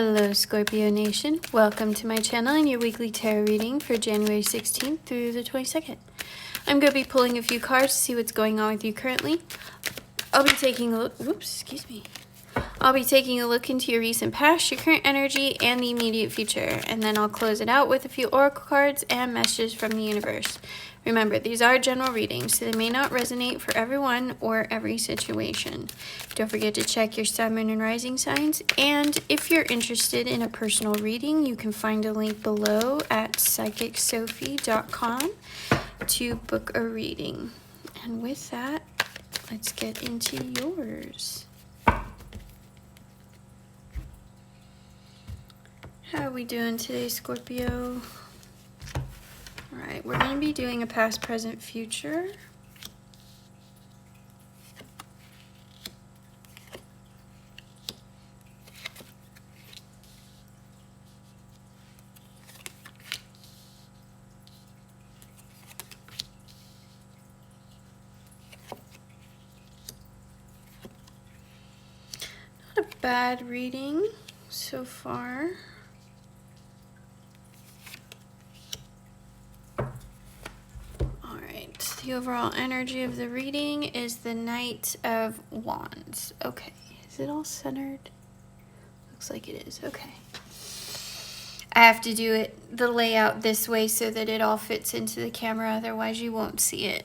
Hello Scorpio Nation, welcome to my channel and your weekly tarot reading for January 16th through the 22nd. I'm going to be pulling a few cards to see what's going on with you currently. I'll be taking a look, I'll be taking a look into your recent past, your current energy, and the immediate future, and then I'll close it out with a few oracle cards and messages from the universe. Remember, these are general readings, so they may not resonate for everyone or every situation. Don't forget to check your sun, moon, and rising signs, and if you're interested in a personal reading, you can find a link below at psychicsophi.com to book a reading. And with that, let's get into yours. How are we doing today, Scorpio? Alright, we're going to be doing a past, present, future. Not a bad reading so far. The overall energy of the reading is the Knight of Wands. Okay, is it all centered? Looks like it is. Okay. I have to do it the layout this way so that it all fits into the camera, otherwise you won't see it.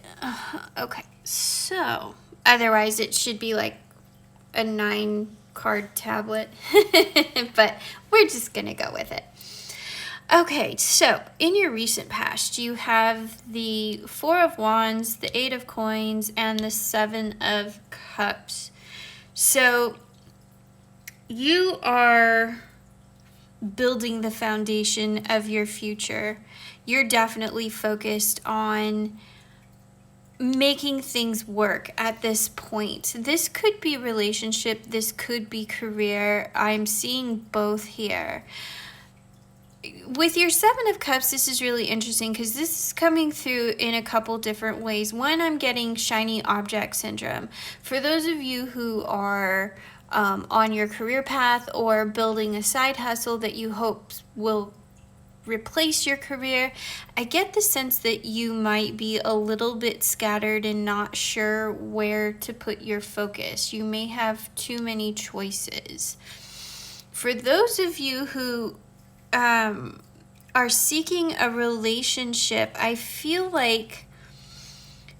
Okay, so otherwise it should be like a 9-card tablet, but we're just gonna go with it. Okay, so in your recent past, you have the 4 of Wands, the 8 of Coins, and the 7 of Cups. So you are building the foundation of your future. You're definitely focused on making things work at this point. This could be relationship, this could be career. I'm seeing both here. With your 7 of Cups, this is really interesting because this is coming through in a couple different ways. One, I'm getting shiny object syndrome. For those of you who are on your career path or building a side hustle that you hope will replace your career, I get the sense that you might be a little bit scattered and not sure where to put your focus. You may have too many choices. For those of you who are seeking a relationship, I feel like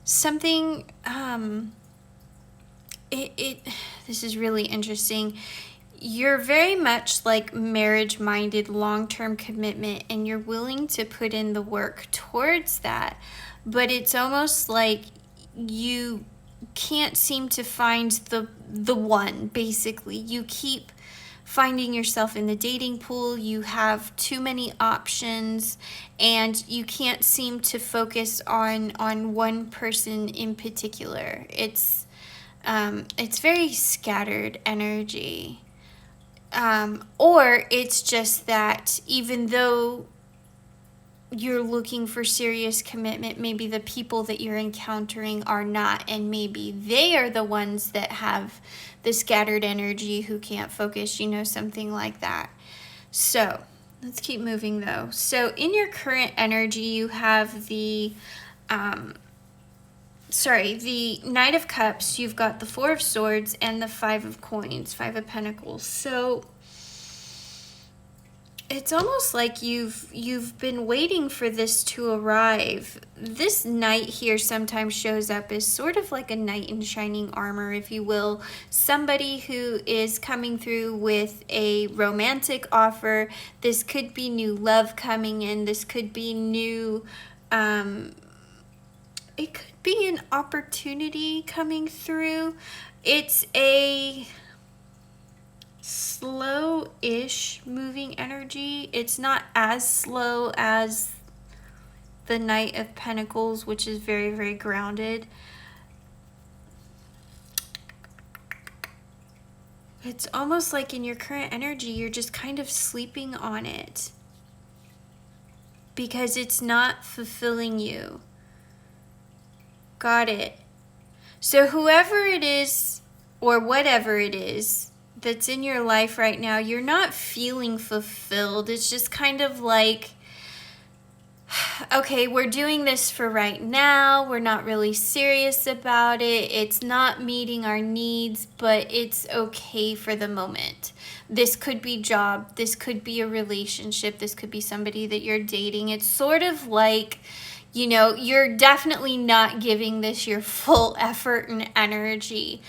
something, this is really interesting. You're very much like marriage-minded, long-term commitment, and you're willing to put in the work towards that, but it's almost like you can't seem to find the one, basically. You keep finding yourself in the dating pool, you have too many options, and you can't seem to focus on one person in particular. It's very scattered energy. Or it's just that even though you're looking for serious commitment, maybe the people that you're encountering are not, and maybe they are the ones that have the scattered energy who can't focus, you know, something like that. So let's keep moving though. So in your current energy, you have the Knight of Cups, you've got the 4 of Swords, and the 5 of Coins, 5 of Pentacles. So it's almost like you've been waiting for this to arrive. This knight here sometimes shows up as sort of like a knight in shining armor, if you will. Somebody who is coming through with a romantic offer. This could be new love coming in. This could be new, it could be an opportunity coming through. It's a slow-ish moving energy. It's not as slow as the Knight of Pentacles, which is very, very grounded. It's almost like in your current energy, you're just kind of sleeping on it because it's not fulfilling you. Got it. So whoever it is or whatever it is that's in your life right now, you're not feeling fulfilled. It's just kind of like, okay, we're doing this for right now. We're not really serious about it. It's not meeting our needs, but it's okay for the moment. This could be job. This could be a relationship. This could be somebody that you're dating. It's sort of like, you know, you're definitely not giving this your full effort and energy.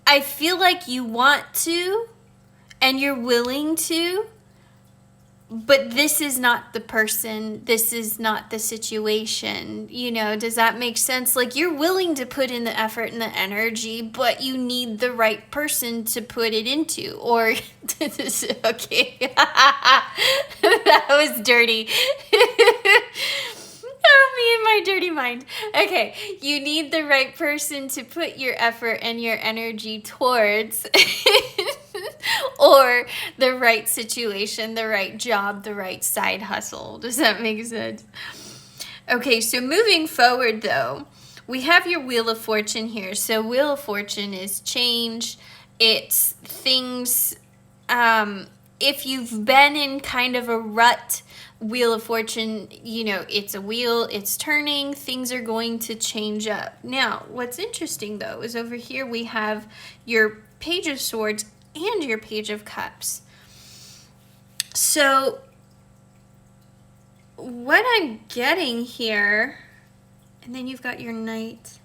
I feel like you want to and you're willing to, but this is not the person, this is not the situation, you know, does that make sense? Like, you're willing to put in the effort and the energy, but you need the right person to put it into, or, okay, that was dirty. Oh, me and my dirty mind. Okay, you need the right person to put your effort and your energy towards, or the right situation, the right job, the right side hustle. Does that make sense? Okay, so moving forward though, we have your Wheel of Fortune here. So Wheel of Fortune is change. It's things, if you've been in kind of a rut, Wheel of Fortune, you know, it's a wheel, it's turning, things are going to change up. Now, what's interesting though is over here we have your Page of Swords and your Page of Cups. So what I'm getting here, and then you've got your Knight.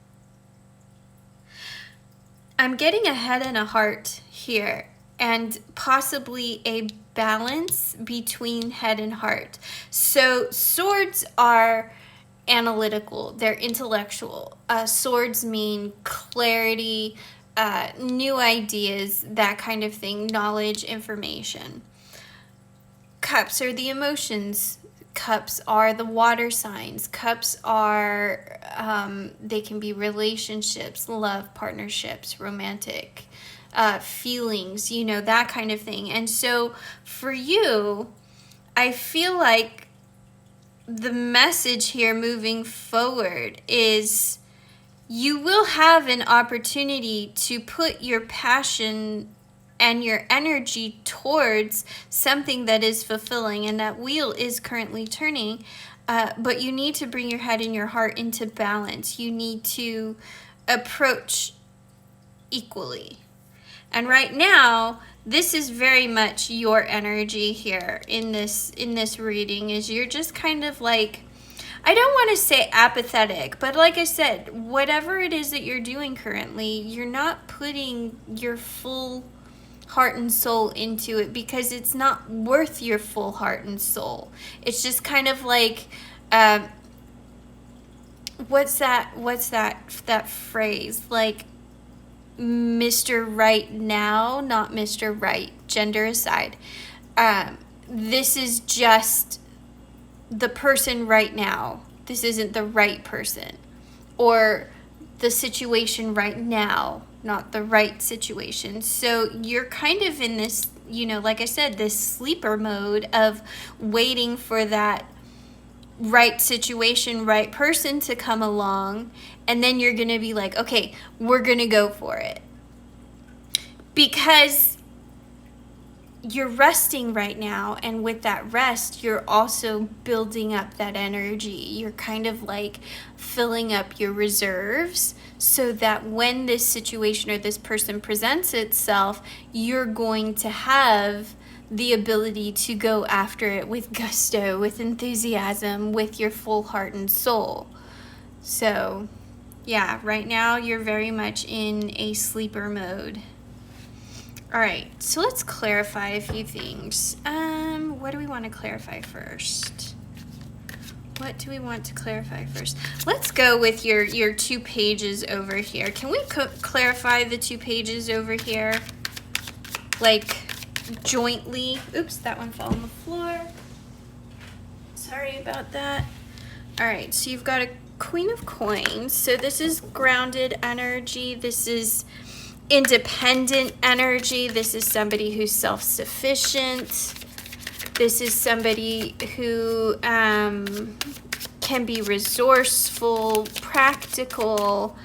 I'm getting a head and a heart here, and possibly a balance between head and heart. So swords are analytical, they're intellectual. Swords mean clarity, new ideas, that kind of thing, knowledge, information. Cups are the emotions. Cups are the water signs. Cups are, they can be relationships, love, partnerships, romantic feelings, you know, that kind of thing. And so for you, I feel like the message here moving forward is you will have an opportunity to put your passion and your energy towards something that is fulfilling, and that wheel is currently turning, but you need to bring your head and your heart into balance. You need to approach equally. And right now, this is very much your energy here in this reading, is you're just kind of like, I don't want to say apathetic, but like I said, whatever it is that you're doing currently, you're not putting your full heart and soul into it because it's not worth your full heart and soul. It's just kind of like, what's that phrase? Like, Mr. Right now, not Mr. Right, gender aside. This is just the person right now. This isn't the right person. Or the situation right now, not the right situation. So you're kind of in this, you know, like I said, this sleeper mode of waiting for that right situation, right person to come along, and then you're gonna be like, okay, we're gonna go for it. Because you're resting right now, and with that rest, you're also building up that energy. You're kind of like filling up your reserves so that when this situation or this person presents itself, you're going to have the ability to go after it with gusto, with enthusiasm, with your full heart and soul. So, yeah, right now you're very much in a sleeper mode. All right, so let's clarify a few things. What do we want to clarify first? What do we want to clarify first? Let's go with your 2 pages over here. Can we clarify the 2 pages over here? Like, jointly. Oops, that one fell on the floor. Sorry about that. All right, so you've got a Queen of Coins. So this is grounded energy. This is independent energy. This is somebody who's self-sufficient. This is somebody who can be resourceful, practical.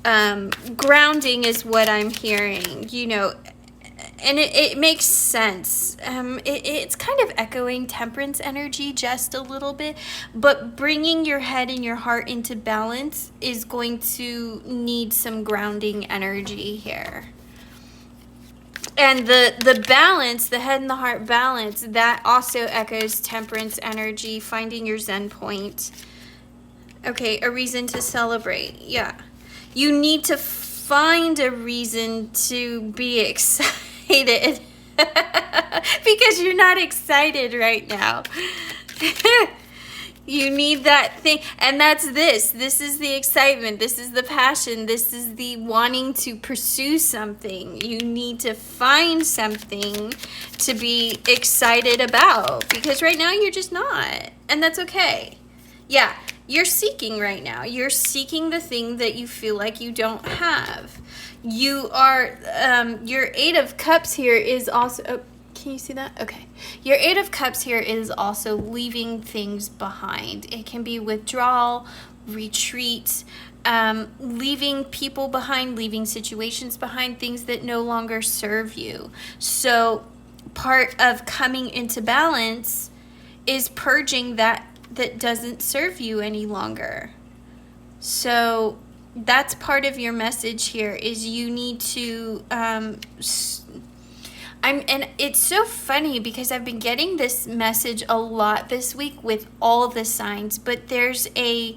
Grounding is what I'm hearing. You know, and it makes sense. It's kind of echoing Temperance energy just a little bit, but bringing your head and your heart into balance is going to need some grounding energy here. And the balance, the head and the heart balance, that also echoes Temperance energy, finding your Zen point. Okay, a reason to celebrate. Yeah. You need to find a reason to be excited because you're not excited right now. You need that thing, and that's this. This is the excitement. This is the passion. This is the wanting to pursue something. You need to find something to be excited about, because right now you're just not, and that's okay. Yeah, you're seeking right now. You're seeking the thing that you feel like you don't have. You are, your Eight of Cups here is also... Oh, can you see that? Okay. Your Eight of Cups here is also leaving things behind. It can be withdrawal, retreat, leaving people behind, leaving situations behind, things that no longer serve you. So part of coming into balance is purging that doesn't serve you any longer. So that's part of your message here, is you need to... and it's so funny because I've been getting this message a lot this week with all the signs, but there's a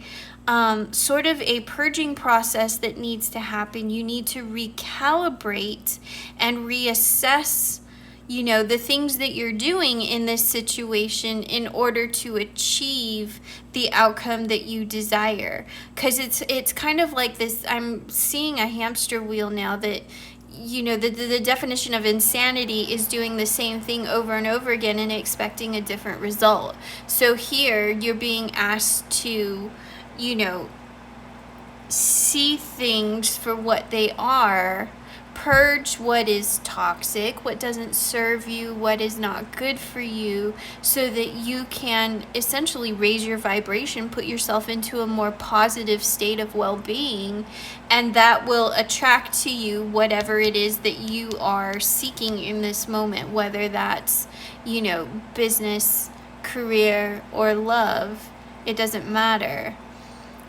sort of a purging process that needs to happen. You need to recalibrate and reassess, you know, the things that you're doing in this situation in order to achieve the outcome that you desire. Because it's kind of like this, I'm seeing a hamster wheel now that, you know, the definition of insanity is doing the same thing over and over again and expecting a different result. So here you're being asked to, you know, see things for what they are, purge what is toxic, what doesn't serve you, what is not good for you, so that you can essentially raise your vibration, put yourself into a more positive state of well-being, and that will attract to you whatever it is that you are seeking in this moment, whether that's, you know, business, career, or love. It doesn't matter.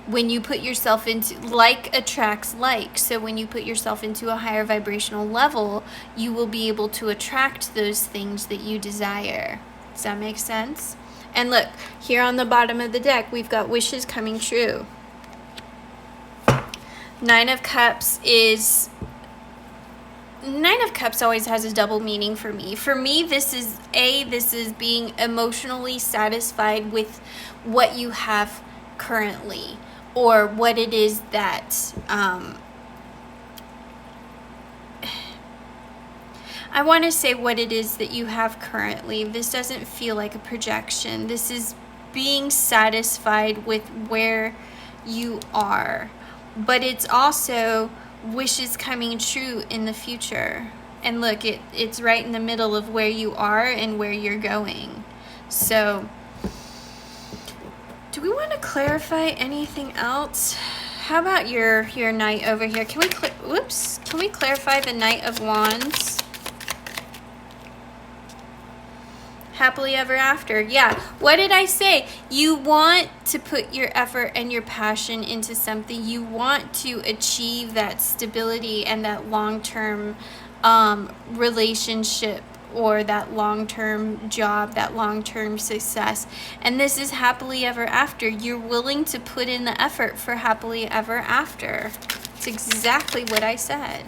When you put yourself into, like attracts like, so when you put yourself into a higher vibrational level, you will be able to attract those things that you desire. Does that make sense? And look, here on the bottom of the deck, we've got wishes coming true. Nine of Cups always has a double meaning for me. For me, this is being emotionally satisfied with what you have currently, or what it is that I want to say what it is that you have currently. This doesn't feel like a projection. This is being satisfied with where you are, but it's also wishes coming true in the future. And look, it's right in the middle of where you are and where you're going. So do we want to clarify anything else? How about your Knight over here? Can we clarify the Knight of Wands? Happily ever after. Yeah. What did I say? You want to put your effort and your passion into something. You want to achieve that stability and that long-term relationship, or that long-term job, that long-term success. And this is happily ever after. You're willing to put in the effort for happily ever after. It's exactly what I said.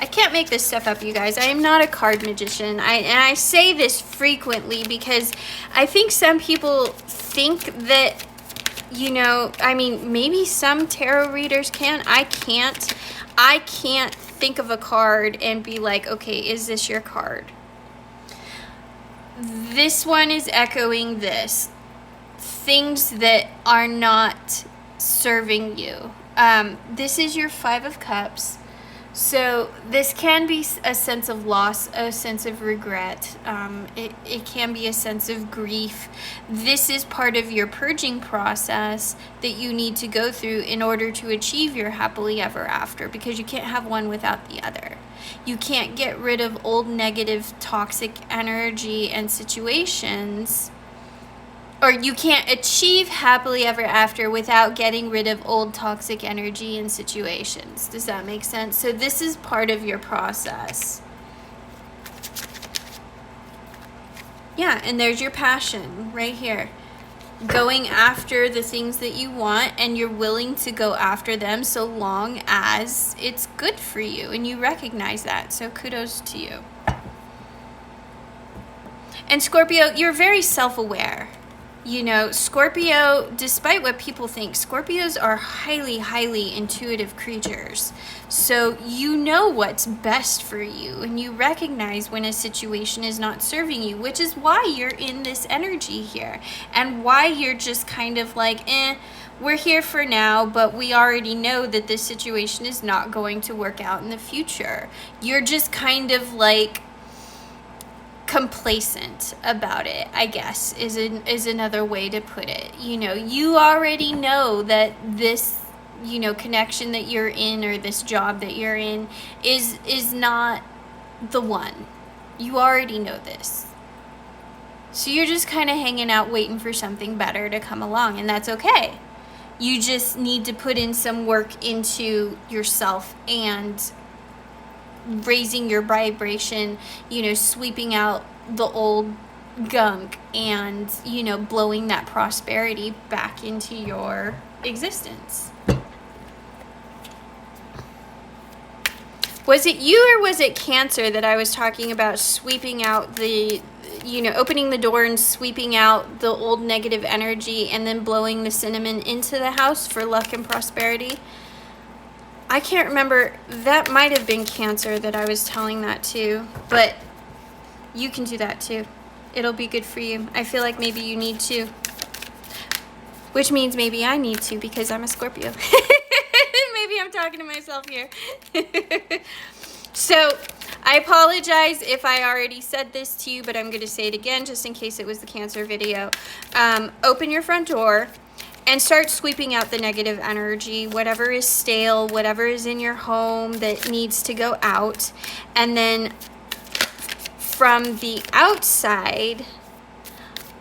I can't make this stuff up, you guys. I am not a card magician. And I say this frequently because I think some people think that, you know, I mean, maybe some tarot readers can. I can't think of a card and be like, okay, is this your card? This one is echoing this. Things that are not serving you. This is your Five of Cups. So this can be a sense of loss, a sense of regret. It can be a sense of grief. This is part of your purging process that you need to go through in order to achieve your happily ever after, because you can't have one without the other. You can't get rid of old negative toxic energy and situations, or you can't achieve happily ever after without getting rid of old toxic energy and situations. Does that make sense? So this is part of your process. Yeah, and there's your passion right here. Going after the things that you want, and you're willing to go after them so long as it's good for you and you recognize that. So kudos to you. And Scorpio, you're very self-aware. You know, Scorpio, despite what people think, Scorpios are highly, highly intuitive creatures. So you know what's best for you, and you recognize when a situation is not serving you, which is why you're in this energy here, and why you're just kind of like, we're here for now, but we already know that this situation is not going to work out in the future. You're just kind of like complacent about it, I guess, is another way to put it. You know, you already know that this, you know, connection that you're in, or this job that you're in is not the one. You already know this. So you're just kind of hanging out waiting for something better to come along, and that's okay. You just need to put in some work into yourself and raising your vibration, you know, sweeping out the old gunk and, you know, blowing that prosperity back into your existence. Was it you or was it Cancer that I was talking about sweeping out the, you know, opening the door and sweeping out the old negative energy and then blowing the cinnamon into the house for luck and prosperity? I can't remember. That might have been Cancer that I was telling that to, but you can do that too. It'll be good for you. I feel like maybe you need to, which means maybe I need to because I'm a Scorpio. Maybe I'm talking to myself here. So I apologize if I already said this to you, but I'm going to say it again just in case it was the Cancer video. Open your front door and start sweeping out the negative energy, whatever is stale, whatever is in your home that needs to go out. And then from the outside,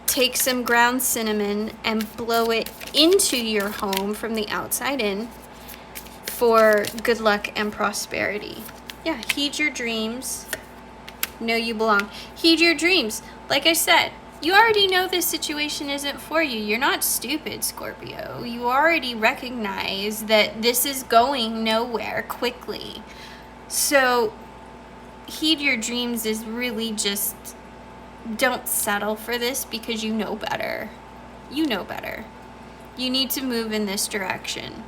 take some ground cinnamon and blow it into your home from the outside in for good luck and prosperity. Yeah, heed your dreams. Know you belong. Heed your dreams. Like I said, you already know this situation isn't for you. You're not stupid, Scorpio. You already recognize that this is going nowhere quickly. So heed your dreams is really just, don't settle for this because you know better. You know better. You need to move in this direction.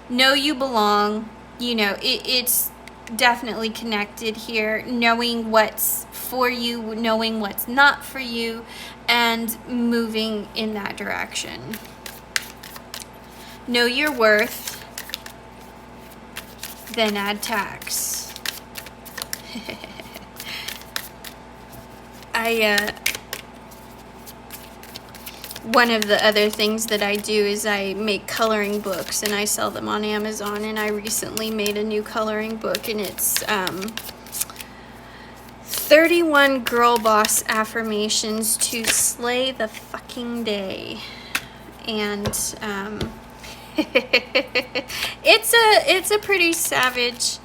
Know you belong. You know, it's definitely connected here. Knowing what's for you, knowing what's not for you, and moving in that direction. Know your worth, then add tax. One of the other things that I do is I make coloring books and I sell them on Amazon, and I recently made a new coloring book, and it's 31 girl boss affirmations to slay the fucking day. And it's a pretty savage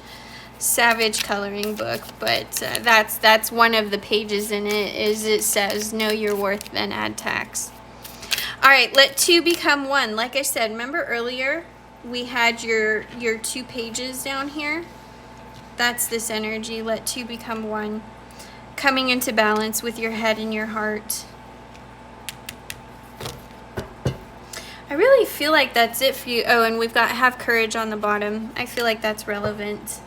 coloring book, but that's one of the pages in it. It says know your worth, then add tax. All right, let two become one. Like I said, remember earlier we had your 2 pages down here? That's this energy. Let two become one. Coming into balance with your head and your heart. I really feel like that's it for you. Oh, and we've got have courage on the bottom. I feel like that's relevant.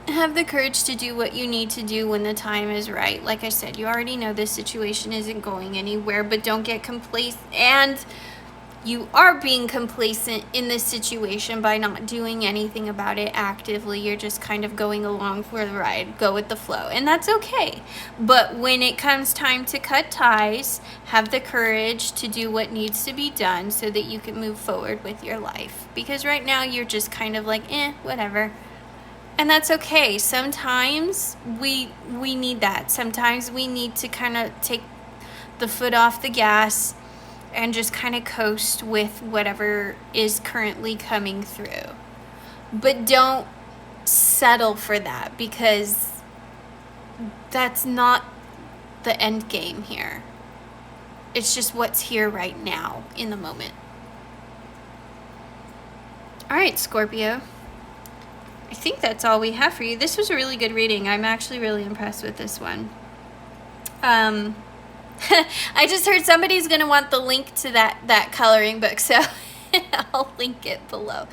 Have the courage to do what you need to do when the time is right. Like I said, you already know this situation isn't going anywhere, but don't get complacent. And you are being complacent in this situation by not doing anything about it actively. You're just kind of going along for the ride, go with the flow, and that's okay. But when it comes time to cut ties, have the courage to do what needs to be done so that you can move forward with your life. Because right now you're just kind of like, whatever. And that's okay. Sometimes we need that. Sometimes we need to kind of take the foot off the gas and just kind of coast with whatever is currently coming through. But don't settle for that, because that's not the end game here. It's just what's here right now in the moment. All right, Scorpio. I think that's all we have for you. This was a really good reading. I'm actually really impressed with this one. I just heard somebody's going to want the link to that coloring book, so I'll link it below.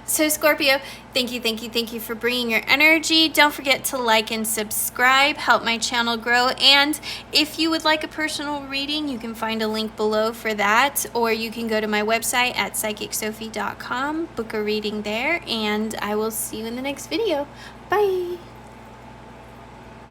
So Scorpio, thank you for bringing your energy. Don't forget to like and subscribe, help my channel grow. And if you would like a personal reading, you can find a link below for that, or you can go to my website at psychicsophi.com, book a reading there, and I will see you in the next video. Bye.